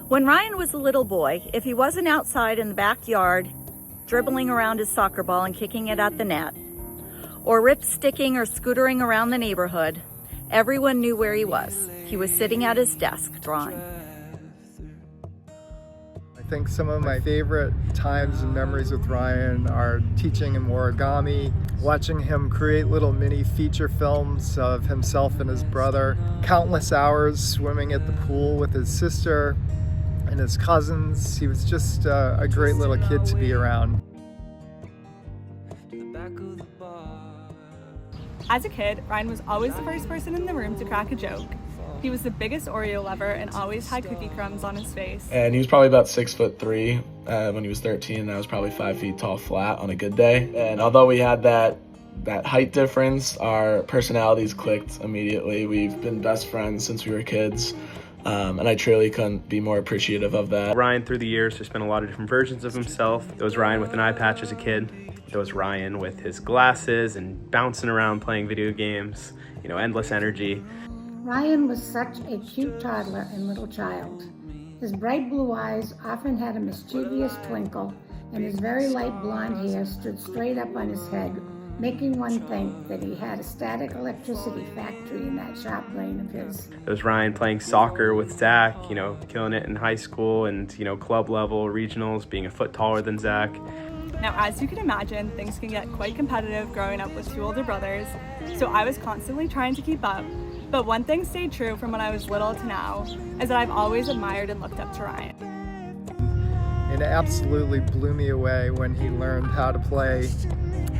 When Ryan was a little boy, if he wasn't outside in the backyard, dribbling around his soccer ball and kicking it at the net, or rip-sticking or scootering around the neighborhood, everyone knew where he was. He was sitting at his desk drawing. I think some of my favorite times and memories with Ryan are teaching him origami, watching him create little mini feature films of himself and his brother, countless hours swimming at the pool with his sister and his cousins. He was just a great little kid to be around. As a kid, Ryan was always the first person in the room to crack a joke. He was the biggest Oreo lover and always had cookie crumbs on his face. And he was probably about 6'3" when he was 13, and I was probably 5 feet tall flat on a good day. And although we had that height difference, our personalities clicked immediately. We've been best friends since we were kids. And I truly couldn't be more appreciative of that. Ryan, through the years, there's been a lot of different versions of himself. There was Ryan with an eye patch as a kid. There was Ryan with his glasses and bouncing around playing video games, endless energy. Ryan was such a cute toddler and little child. His bright blue eyes often had a mischievous twinkle, and his very light blonde hair stood straight up on his head, making one think that he had a static electricity factory in that sharp brain of his. There was Ryan playing soccer with Zach, killing it in high school and, club level, regionals, being a foot taller than Zach. Now, as you can imagine, things can get quite competitive growing up with two older brothers, so I was constantly trying to keep up. But one thing stayed true from when I was little to now, is that I've always admired and looked up to Ryan. It absolutely blew me away when he learned how to play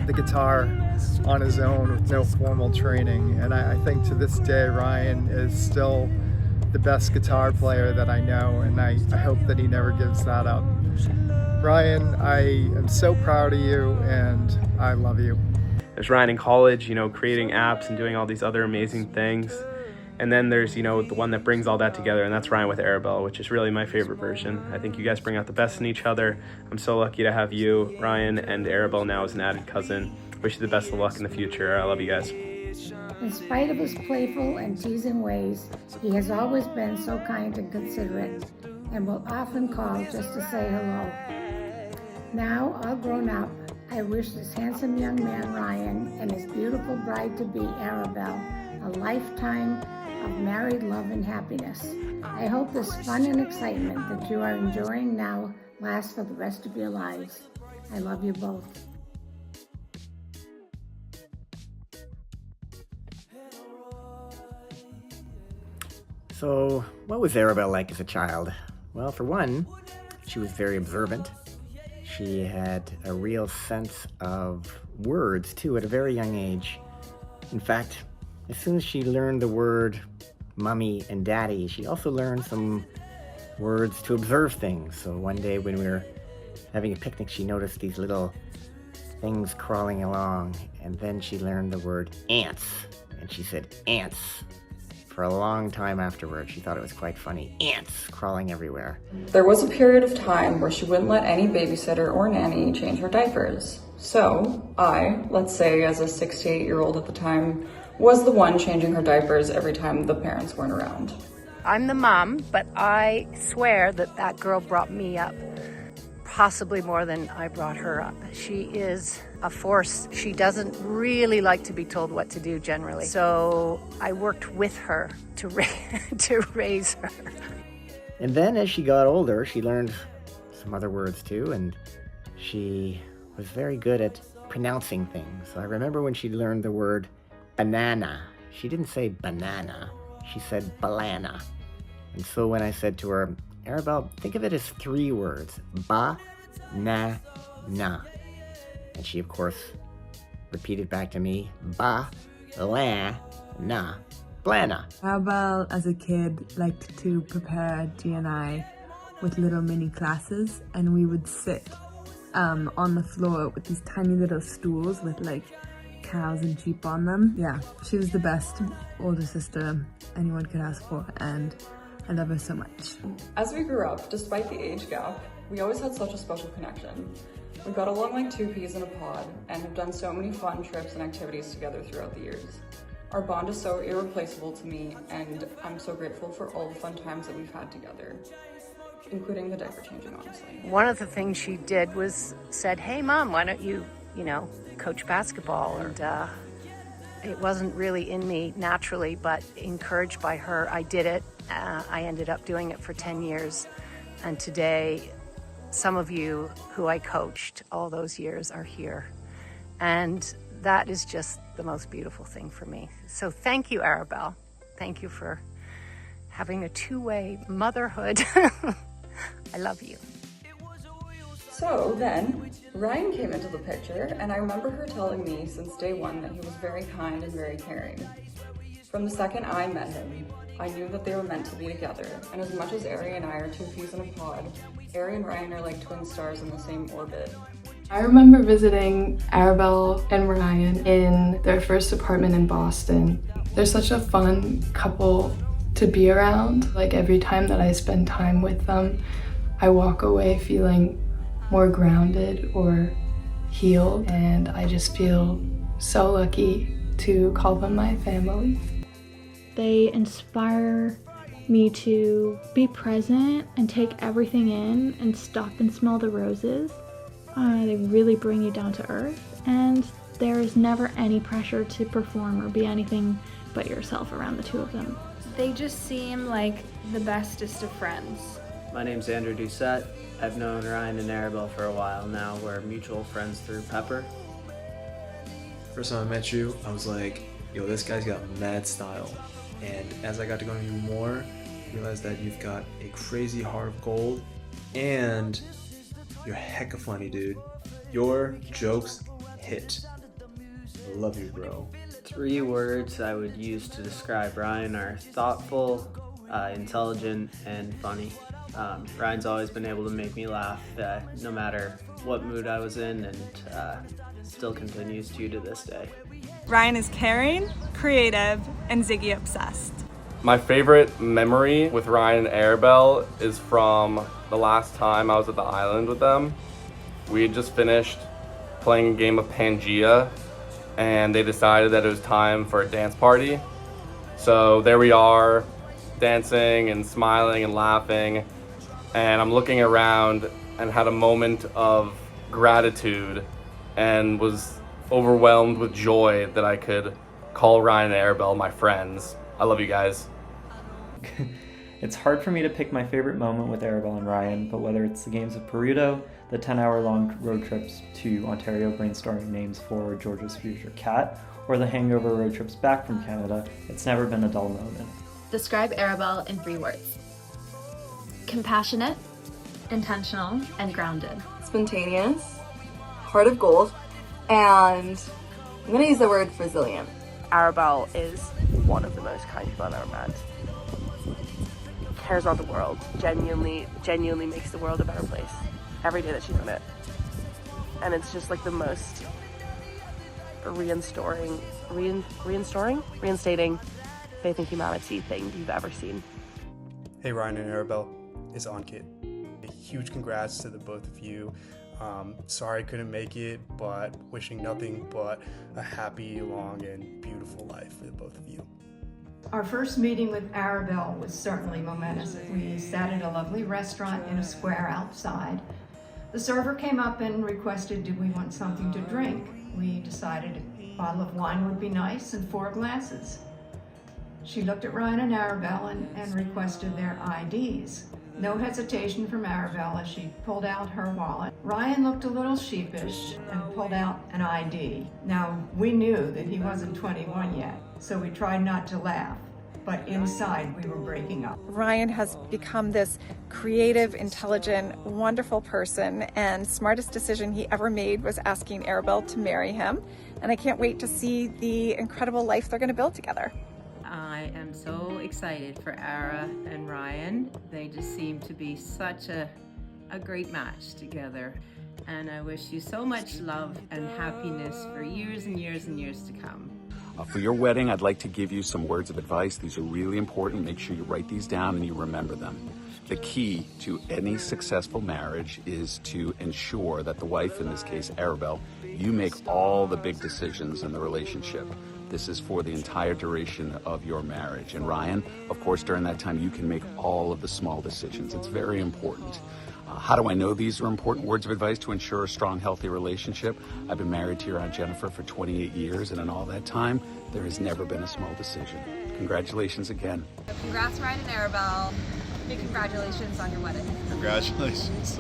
the guitar on his own with no formal training. And I think to this day, Ryan is still the best guitar player that I know, and I hope that he never gives that up. Ryan, I am so proud of you, and I love you. There's Ryan in college, creating apps and doing all these other amazing things. And then there's, the one that brings all that together, and that's Ryan with Arabel, which is really my favorite version. I think you guys bring out the best in each other. I'm so lucky to have you, Ryan, and Arabel now as an added cousin. Wish you the best of luck in the future. I love you guys. In spite of his playful and teasing ways, he has always been so kind and considerate, and will often call just to say hello. Now, all grown up, I wish this handsome young man, Ryan, and his beautiful bride-to-be, Arabel, a lifetime of married love and happiness. I hope this fun and excitement that you are enjoying now lasts for the rest of your lives. I love you both. So, what was Arabel like as a child? Well, for one, she was very observant. She had a real sense of words, too, at a very young age. In fact, as soon as she learned the word mommy and daddy, she also learned some words to observe things. So one day when we were having a picnic, she noticed these little things crawling along, and then she learned the word ants, and she said ants for a long time afterwards. She thought it was quite funny. Ants crawling everywhere. There was a period of time where she wouldn't let any babysitter or nanny change her diapers. So I, let's say as a 6 to 8 year old at the time, was the one changing her diapers every time the parents weren't around. I'm the mom, but I swear that girl brought me up, possibly more than I brought her up. She is a force. She doesn't really like to be told what to do generally. So I worked with her to raise her. And then as she got older, she learned some other words too, and she was very good at pronouncing things. So I remember when she learned the word banana. She didn't say banana, she said balana. And so when I said to her, Arabel, think of it as 3 words, ba-na-na. And she, of course, repeated back to me, ba-la-na, blana. Arabel, as a kid, liked to prepare G and I with little mini classes, and we would sit on the floor with these tiny little stools with cows and sheep on them. Yeah, she was the best older sister anyone could ask for, and I love her so much. As we grew up, despite the age gap, we always had such a special connection. We got along like 2 peas in a pod and have done so many fun trips and activities together throughout the years. Our bond is so irreplaceable to me, and I'm so grateful for all the fun times that we've had together. including the diaper changing, honestly. One of the things she did was said, "Hey Mom, why don't you, coach basketball?" And it wasn't really in me naturally, but encouraged by her, I did it. I ended up doing it for 10 years. And today, some of you who I coached all those years are here. And that is just the most beautiful thing for me. So thank you, Arabel. Thank you for having a two-way motherhood. I love you. So then, Ryan came into the picture, and I remember her telling me since day one that he was very kind and very caring. From the second I met him, I knew that they were meant to be together, and as much as Ari and I are two peas in a pod, Ari and Ryan are like twin stars in the same orbit. I remember visiting Arabel and Ryan in their first apartment in Boston. They're such a fun couple to be around. Like every time that I spend time with them, I walk away feeling more grounded or healed, and I just feel so lucky to call them my family. They inspire me to be present and take everything in and stop and smell the roses. They really bring you down to earth, and there is never any pressure to perform or be anything but yourself around the two of them. They just seem like the bestest of friends. My name's Andrew Doucette. I've known Ryan and Arabel for a while now. We're mutual friends through Pepper. First time I met you, I was like, yo, this guy's got mad style. And as I got to know you more, I realized that you've got a crazy heart of gold, and you're hecka funny, dude. Your jokes hit. I love you, bro. 3 words I would use to describe Ryan are thoughtful, intelligent, and funny. Ryan's always been able to make me laugh no matter what mood I was in, and still continues to this day. Ryan is caring, creative, and Ziggy obsessed. My favorite memory with Ryan and Arabel is from the last time I was at the island with them. We had just finished playing a game of Pangea, and they decided that it was time for a dance party. So there we are, dancing and smiling and laughing, and I'm looking around and had a moment of gratitude and was overwhelmed with joy that I could call Ryan and Arabel my friends. I love you guys. It's hard for me to pick my favorite moment with Arabel and Ryan, but whether it's the games of Peruto, the 10-hour-long road trips to Ontario brainstorming names for Georgia's future cat, or the hangover road trips back from Canada, it's never been a dull moment. Describe Arabel in 3 words. Compassionate, intentional, and grounded. Spontaneous, heart of gold, and I'm gonna use the word resilient. Arabel is one of the most kind people I've ever met. Cares about the world, genuinely makes the world a better place every day that she's in it. And it's just like the most reinstating faith in humanity thing you've ever seen. Hey Ryan and Arabel, it's Ankit. A huge congrats to the both of you. Sorry I couldn't make it, but wishing nothing but a happy, long, and beautiful life for the both of you. Our first meeting with Arabel was certainly momentous. We sat at a lovely restaurant in a square outside. The server came up and requested, did we want something to drink? We decided a bottle of wine would be nice and 4 glasses. She looked at Ryan and Arabel and requested their IDs. No hesitation from Arabel as she pulled out her wallet. Ryan looked a little sheepish and pulled out an ID. Now, we knew that he wasn't 21 yet, so we tried not to laugh, but inside we were breaking up. Ryan has become this creative, intelligent, wonderful person, and smartest decision he ever made was asking Arabel to marry him. And I can't wait to see the incredible life they're going to build together. I am so excited for Ara and Ryan. They just seem to be such a great match together. And I wish you so much love and happiness for years and years and years to come. For your wedding, I'd like to give you some words of advice. These are really important. Make sure you write these down and you remember them. The key to any successful marriage is to ensure that the wife, in this case Arabel, you make all the big decisions in the relationship. This is for the entire duration of your marriage. And Ryan, of course, during that time, you can make all of the small decisions. It's very important. How do I know these are important words of advice to ensure a strong, healthy relationship? I've been married to your Aunt Jennifer for 28 years, and in all that time, there has never been a small decision. Congratulations again. Congrats, Ryan and Arabelle. Big congratulations on your wedding. Congratulations.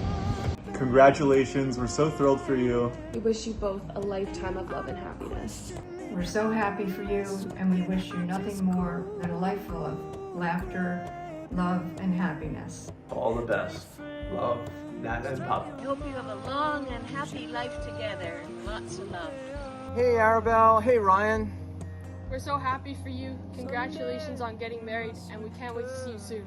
Congratulations, we're so thrilled for you. We wish you both a lifetime of love and happiness. We're so happy for you, and we wish you nothing more than a life full of laughter, love, and happiness. All the best. Love, Nana and Papa. I hope you have a long and happy life together. Lots of love. Hey Arabelle, hey Ryan. We're so happy for you. Congratulations on getting married, and we can't wait to see you soon.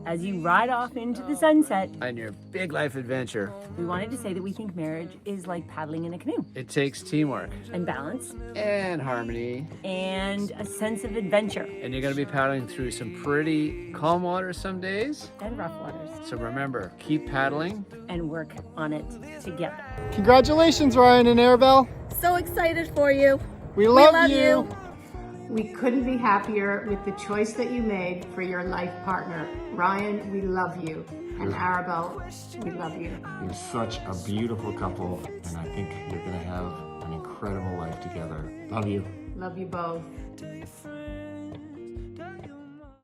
As you ride off into the sunset on your big life adventure, we wanted to say that we think marriage is like paddling in a canoe. It takes teamwork and balance and harmony and a sense of adventure. And you're going to be paddling through some pretty calm waters some days and rough waters. So remember, keep paddling and work on it together. Congratulations, Ryan and Arabelle. So excited for you. We love you. We couldn't be happier with the choice that you made for your life partner. Ryan, we love you. And Arabelle, we love you. You're such a beautiful couple, and I think you're going to have an incredible life together. Love you. Love you both.